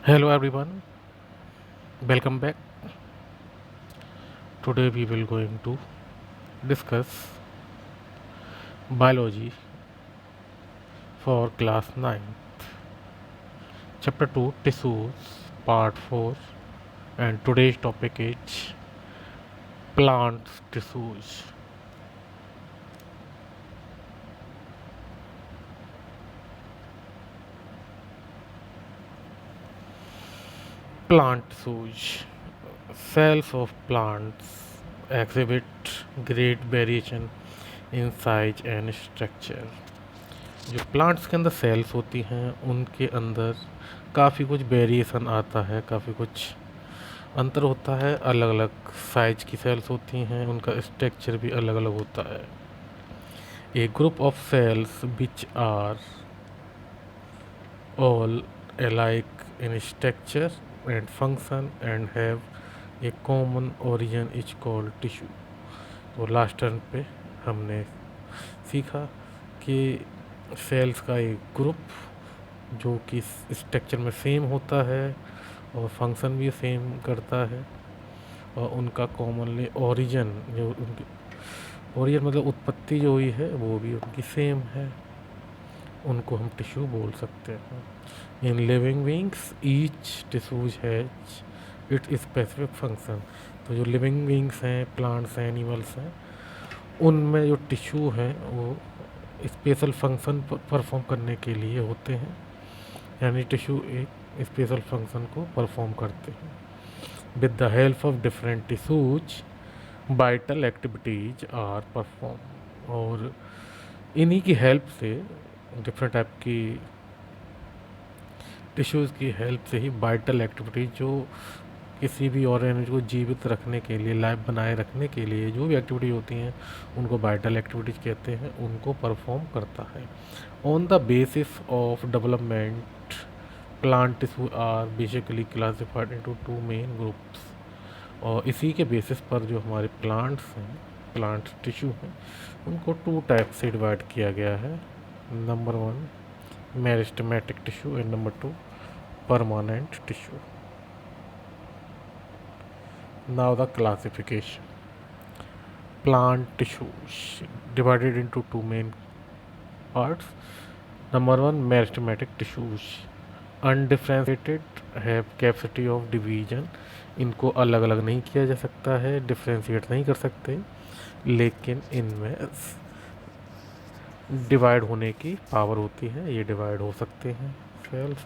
Hello everyone, welcome back. Today we will going to discuss biology for class 9, chapter 2 tissues part 4, and today's topic is plant tissues. Plant tissues. Cells of plants exhibit great variation in size and structure. जो plants के अंदर sales होती हैं उनके अंदर काफ़ी कुछ variation आता है, काफ़ी कुछ अंतर होता है। अलग अलग साइज की सेल्स होती हैं, उनका स्ट्रक्चर भी अलग अलग होता है। A group of cells which are all alike in structure and function and have a common origin is called tissue। तो लास्ट टर्न पे हमने सीखा कि सेल्स का एक ग्रुप जो कि स्ट्रक्चर में सेम होता है और फंक्शन भी सेम करता है, और उनका कॉमनली ओरिजिन जो उनकी ओरिजिन मतलब उत्पत्ति जो हुई है वो भी उनकी सेम है, उनको हम टिश्यू बोल सकते हैं। In living beings each tissues has it specific function. तो जो लिविंग बींग्स हैं, प्लांट्स हैं, एनिमल्स हैं, उनमें जो टिश्यू हैं वो स्पेशल फंक्शन परफॉर्म करने के लिए होते हैं, यानी टिश्यू एक स्पेशल फंक्शन को परफॉर्म करते हैं। With the help of different tissues vital activities are perform. और इन्हीं की हेल्प से, डिफरेंट टाइप की टिश्यूज़ की हेल्प से ही वाइटल एक्टिविटीज, जो किसी भी ऑर्गेनिज्म को जीवित रखने के लिए, लाइफ बनाए रखने के लिए जो भी एक्टिविटी होती हैं उनको वाइटल एक्टिविटीज कहते हैं, उनको परफॉर्म करता है। On the basis of development plant tissue are basically classified into two main groups. और इसी के बेसिस पर जो हमारे प्लांट्स हैं, प्लांट टिश्यू हैं, उनको टू टाइप से डिवाइड किया गया है। Number 1 meristematic tissue and number 2 permanent tissue. Now the classification. Plant tissues divided into two main parts. Number 1 meristematic tissues undifferentiated have capacity of division। इनको अलग अलग नहीं किया जा सकता है, डिफ्रेंशिएट नहीं कर सकते, लेकिन इनमें डिवाइड होने की पावर होती है, ये डिवाइड हो सकते हैं cells.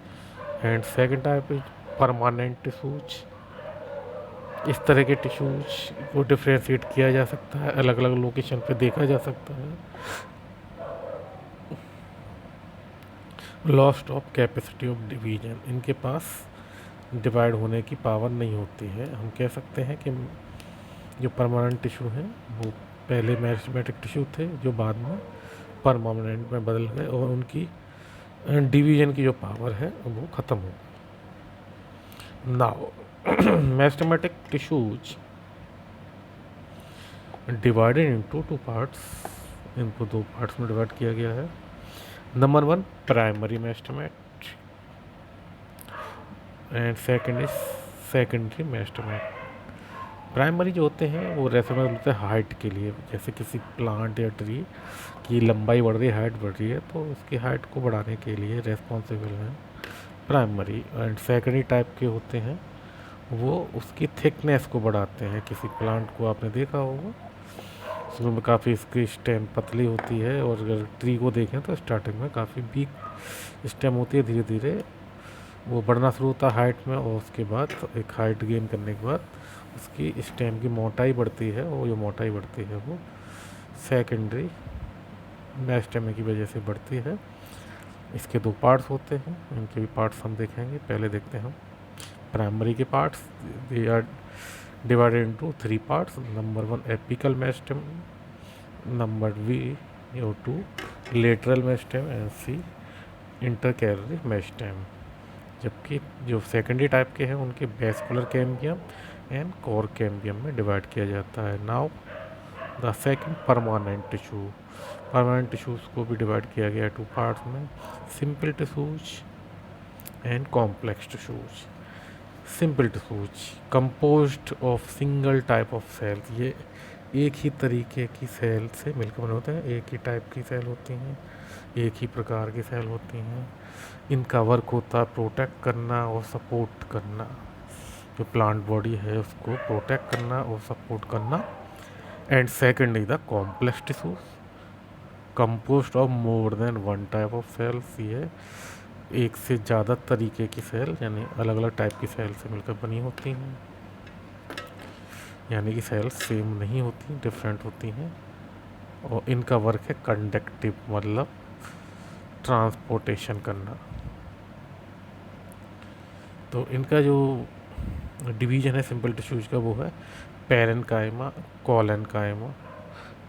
And second type is permanent tissues. इस तरह के टिश्यूज को डिफ्रेंशिएट किया जा सकता है, अलग अलग लोकेशन पे देखा जा सकता है। Lost of capacity of division, इनके पास डिवाइड होने की पावर नहीं होती है। हम कह सकते हैं कि जो परमानेंट टिश्यू हैं वो पहले मेरिस्टेमेटिक टिश्यू थे जो बाद में परमानेंट में बदल गए, और उनकी डिवीजन की जो पावर है वो ख़त्म हो गई। Now meristematic tissues divided into two parts, इनको दो पार्ट्स में डिवाइड किया गया है। Number 1 primary meristem and second is secondary meristem. Primary जो होते हैं वो रेफर होते हैं हाइट के लिए, जैसे किसी प्लांट या ट्री की लंबाई बढ़ रही है, हाइट बढ़ रही है, तो उसकी हाइट को बढ़ाने के लिए रेस्पॉन्सिबल है प्राइमरी। एंड सेकेंडरी टाइप के होते हैं वो उसकी थिकनेस को बढ़ाते हैं। किसी प्लांट को आपने देखा होगा, शुरू में काफ़ी इसकी स्टेम पतली होती है, और अगर ट्री को देखें तो स्टार्टिंग में काफ़ी वीक स्टेम होती है, धीरे धीरे वो बढ़ना शुरू होता है हाइट में, और उसके बाद एक हाइट गेन करने के बाद उसकी स्टेम की मोटाई बढ़ती है, और जो मोटाई बढ़ती है वो सेकेंडरी मेरिस्टेम की वजह से बढ़ती है। इसके दो पार्ट्स होते हैं, इनके भी पार्ट्स हम देखेंगे। पहले देखते हैं हम प्राइमरी के parts. They are divided into 3 parts. Number 1 apical meristem, number B और 2 lateral meristem, and C intercalary meristem. जबकि जो सेकेंडरी टाइप के हैं उनके vascular cambium and cork cambium में डिवाइड किया जाता है। Now the second permanent tissue. Permanent tissues को भी डिवाइड किया गया है 2 पार्ट्स में। Simple tissues and complex tissues. Simple tissues composed of single type of cells, ये एक ही तरीके की सेल से मिलकर बने होते हैं, एक ही टाइप की सेल होती हैं, एक ही प्रकार की सेल होती हैं। इनका वर्क होता है प्रोटेक्ट करना और सपोर्ट करना, जो प्लांट बॉडी है उसको प्रोटेक्ट करना और सपोर्ट करना। And second is the complex tissues composed of more than one type of cells, ये एक से ज़्यादा तरीके की सेल यानी अलग अलग टाइप की सेल से मिलकर बनी होती हैं, यानी कि सेल्स सेम नहीं होती, डिफरेंट होती हैं। और इनका वर्क है कंडक्टिव, मतलब ट्रांसपोर्टेशन करना। तो इनका जो डिवीजन है सिंपल टिश्यूज का वो है parenchyma, collenchyma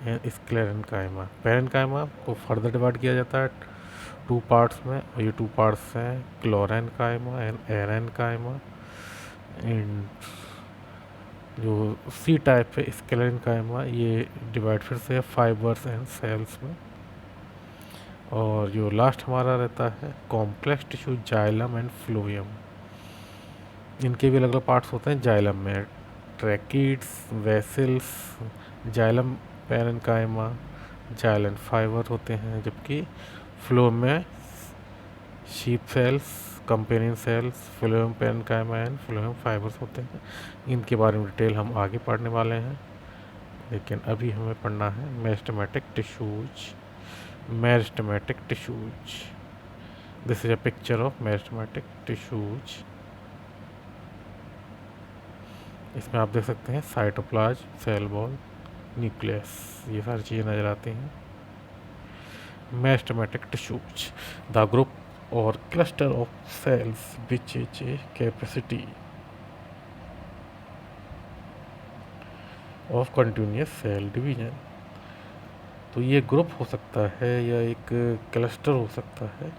and sclerenchyma. Parenchyma को फर्दर डिवाइड किया जाता है टू पार्ट्स में, और ये टू पार्ट्स हैं क्लोरेन्काइमा एंड एरेन्काइमा। एंड जो सी टाइप है स्क्लेरेन्काइमा, ये डिवाइड फिर से फाइबर्स एंड सेल्स में। और जो लास्ट हमारा रहता है complex tissue xylem and phloem, इनके भी अलग अलग पार्ट्स होते हैं। जाइलम में tracheids, vessels, xylem parenchyma, xylem fibre होते हैं, जबकि फ्लोएम में sieve cells, companion cells, phloem parenchyma and phloem fibres होते हैं। इनके बारे में डिटेल हम आगे पढ़ने वाले हैं, लेकिन अभी हमें पढ़ना है meristematic tissues. Meristematic tissues, this is a picture of meristematic tissues. इसमें आप देख सकते हैं साइटोप्लाज्म, सेल वॉल, न्यूक्लियस, ये सारी चीज़ें नज़र आती हैं। मेरिस्टेमेटिक टिश्यूज, द ग्रुप और cluster of cells which is a capacity of continuous cell division. तो ये ग्रुप हो सकता है या एक क्लस्टर हो सकता है।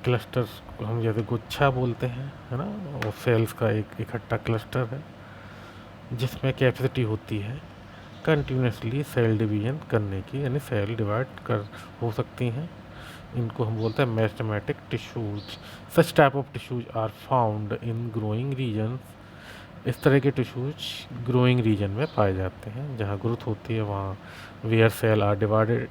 क्लस्टर हम जैसे गुच्छा बोलते हैं, है ना, और सेल्स का एक इकट्ठा क्लस्टर है जिसमें कैपेसिटी होती है कंटिन्यूसली सेल डिवीजन करने की, यानी सेल डिवाइड कर हो सकती हैं। इनको हम बोलते हैं meristematic tissues. Such type of tissues are found in growing region. इस तरह के टिश्यूज ग्रोइंग रीजन में पाए जाते हैं, जहाँ ग्रोथ होती है वहाँ where cell are divided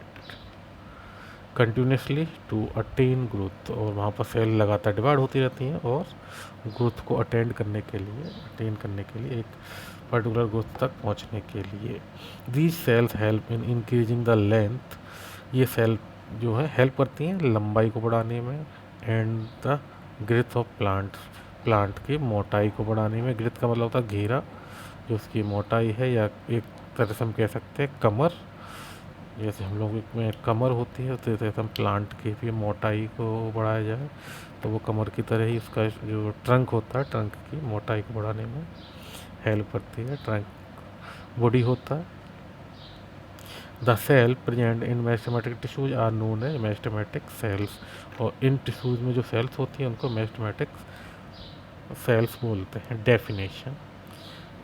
continuously to attain growth, और वहाँ पर सेल लगातार डिवाइड होती रहती हैं और ग्रोथ को अटेंड करने के लिए, अटेन करने के लिए, एक पर्टिकुलर ग्रोथ तक पहुँचने के लिए। These cells help in increasing the length, ये सेल जो है हेल्प करती हैं लंबाई को बढ़ाने में, and the growth of plant की मोटाई को बढ़ाने में। ग्रोथ का मतलब होता है घेरा, जो उसकी मोटाई है, या एक तरह से हम कह सकते हैं कमर। जैसे हम लोग में कमर होती है, तो जैसे हम प्लांट की भी मोटाई को बढ़ाया जाए तो वो कमर की तरह ही उसका जो ट्रंक होता है, ट्रंक की मोटाई को बढ़ाने में हेल्प करती है। ट्रंक बॉडी होता है। The cell present in meristematic tissues are known as meristematic cells, और इन टिश्यूज में जो सेल्स होती हैं उनको मेरिस्टेमेटिक सेल्स बोलते हैं। Definition,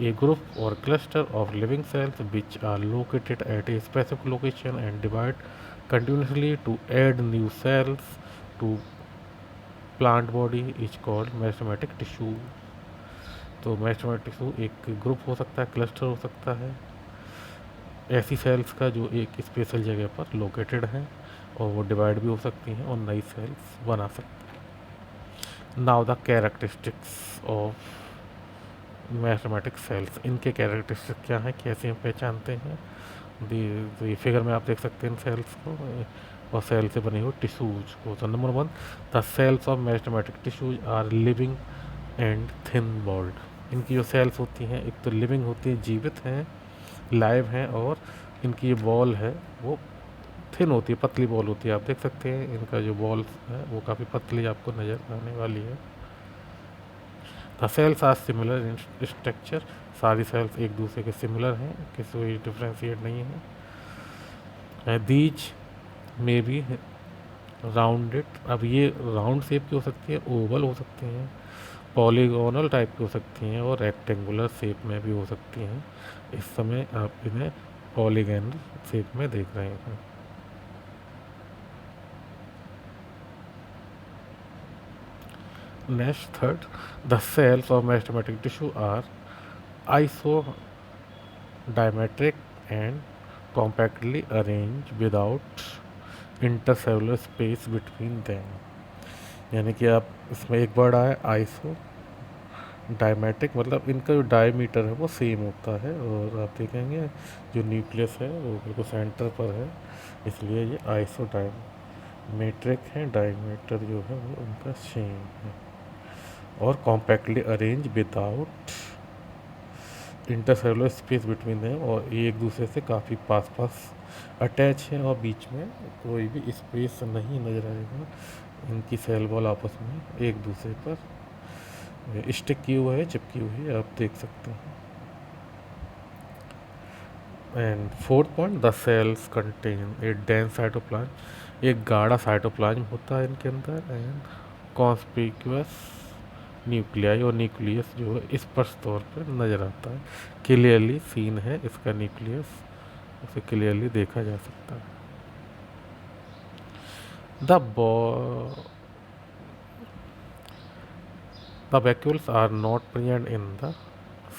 a group or cluster of living cells which are located at a specific location and divide continuously to add new cells to plant body is called meristematic tissue. तो meristematic tissue एक group हो सकता है, cluster हो सकता है ऐसी sales का जो एक स्पेशल जगह पर लोकेटेड है, और वो डिवाइड भी हो सकती हैं और नई सेल्स बना सकती हैं। Now the characteristics of mathematic cells, इनके कैरेक्टरिस्टिक क्या हैं, कैसे हम पहचानते हैं। तो ये फिगर में आप देख सकते हैं सेल्स को और सेल से बने हुए टिश्यूज को। तो number 1, the cells of mathematic tissues are living and thin walled. इनकी जो सेल्स होती हैं एक तो लिविंग होती है, जीवित हैं, लाइव हैं, और इनकी जो बॉल है वो थिन होती है, पतली बॉल होती है। आप देख सकते हैं इनका जो बॉल है वो काफ़ी पतली आपको नज़र आने वाली है। The cells are similar in structure, सारी सेल्स एक दूसरे के सिमिलर हैं, किसी कोई डिफ्रेंशिएट नहीं है। दीज मे बी राउंडेड, अब ये राउंड शेप की हो सकती है, ओवल हो सकती हैं, पॉलीगोनल टाइप की हो सकती हैं, और रेक्टेंगुलर शेप में भी हो सकती हैं। इस समय आप इन्हें पॉलीगोनल शेप में देख रहे हैं। Next, third, the cells of meristematic tissue are isodiametric and compactly arranged without intercellular space between them. यानी कि आप इसमें एक वर्ड आया आइसो डायमेट्रिक, मतलब इनका जो डायमीटर है वो सेम होता है, और आप देखेंगे जो न्यूक्लियस है वो बिल्कुल सेंटर पर है, इसलिए ये आइसो डायमेट्रिक है, डायमीटर जो है वो उनका सेम है, और compactly arrange without intercellular space between them, और ये एक दूसरे से काफ़ी पास पास अटैच है, और बीच में कोई भी स्पेस नहीं नजर आएगा। इनकी सेल वॉल आपस में एक दूसरे पर स्टिक की हुआ है, चिपकी हुई है, आप देख सकते हैं। And fourth point, the sales contain a dense cytoplasm, एक गाढ़ा साइटोप्लाज्म होता है इनके अंदर, एंड कॉन्स्पिक्यूअस न्यूक्लियाई, और न्यूक्लियस जो है स्पष्ट तौर पर नज़र आता है, क्लियरली सीन है इसका न्यूक्लियस, उसे क्लियरली देखा जा सकता है। The vacuoles are not present in the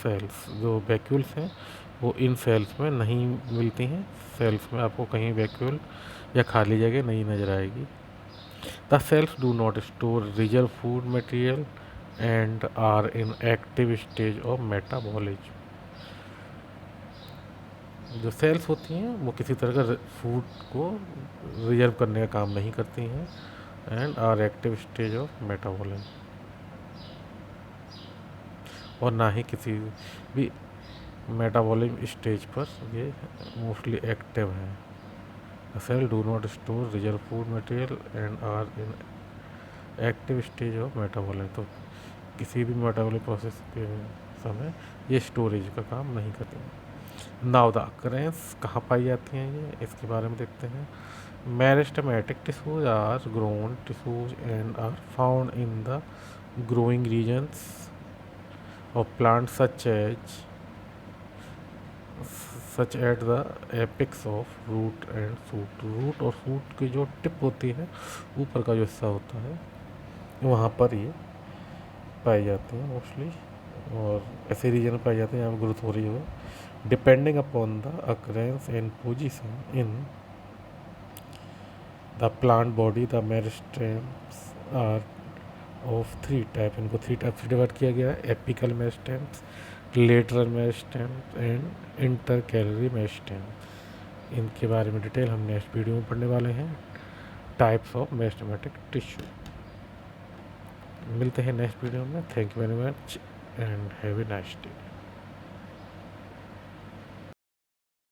cells, जो वैक्यूल्स हैं वो इन सेल्स में नहीं मिलती हैं, सेल्स में आपको कहीं वैक्यूल या खाली जगह नहीं नजर आएगी। The cells do not store reserve food material and are in active stage of metabolism, जो सेल्स होती हैं वो किसी तरह का फूड को रिजर्व करने का काम नहीं करती हैं, and are active stage of metabolism, और ना ही किसी भी मेटाबॉलिक स्टेज पर ये मोस्टली एक्टिव हैं। Cell do not store reserve food material and are in active stage of metabolic, तो किसी भी मेटाबॉलिक प्रोसेस के समय ये स्टोरेज का काम नहीं करते हैं। नाउ द अकरेंस कहाँ पाई जाती हैं ये, इसके बारे में देखते हैं। Meristematic tissues are grown tissues and are found in the growing regions of plants such at the apex of root and shoot, root और शूट की जो टिप होती है, ऊपर का जो हिस्सा होता है, वहाँ पर ये पाई जाती है मोस्टली, और ऐसे रीजन पाई जाते हैं जहाँ ग्रोथ हो रही हो, depending upon the occurrence and position in the plant body. The meristems are of three type, इनको थ्री टाइप से डिवाइड किया गया है: apical meristems, lateral meristems and intercalary meristems. इनके बारे में डिटेल हम नेक्स्ट वीडियो में पढ़ने वाले हैं, टाइप्स ऑफ मेरिस्टेमेटिक टिश्यू। मिलते हैं नेक्स्ट वीडियो में। Thank you very much and have a nice day.